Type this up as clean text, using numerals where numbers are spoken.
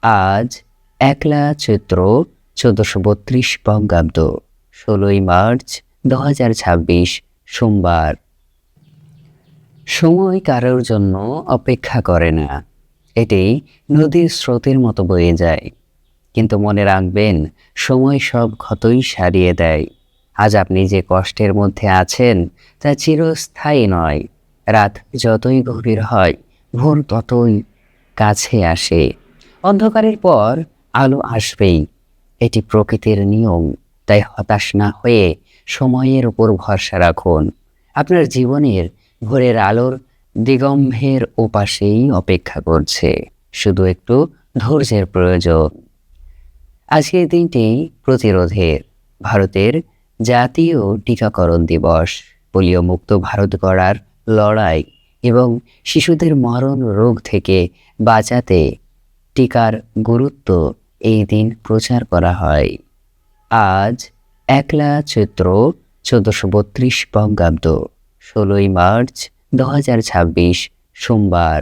আজ ১লা চৈত্র ১৪৩২ বঙ্গাব্দ ১৬ই মার্চ ২০২৬ সোমবার। সময় কারোর জন্য অপেক্ষা করে না, এটি নদীর স্রোতের মতো বয়ে যায়। কিন্তু মনে রাখবেন, সময় সব ক্ষতই সারিয়ে দেয়। আজ আপনি যে কষ্টের মধ্যে আছেন তা চিরস্থায়ী নয়। রাত যতই গভীর হয়, ভোর ততই কাছে আসে। অন্ধকারের পর আলো আসবেই, এটি প্রকৃতির নিয়ম। তাই হতাশ না হয়ে সময়ের উপর ভরসা রাখুন। আপনার জীবনের ভোরের আলোর দিগম্বের ওপাশেই অপেক্ষা করছে, শুধু একটু ধৈর্যের প্রয়োজন। আজকের দিনটি প্রতিরোধের, ভারতের জাতীয় টিকাকরণ দিবস, পোলিও মুক্ত ভারত গড়ার লড়াই এবং শিশুদের মরণ রোগ থেকে বাঁচাতে টিকার গুরুত্ব এই দিন প্রচার করা হয়। আজ ১লা চৈত্র ১৪৩২ বঙ্গাব্দ ১৬ই মার্চ ২০২৬ সোমবার।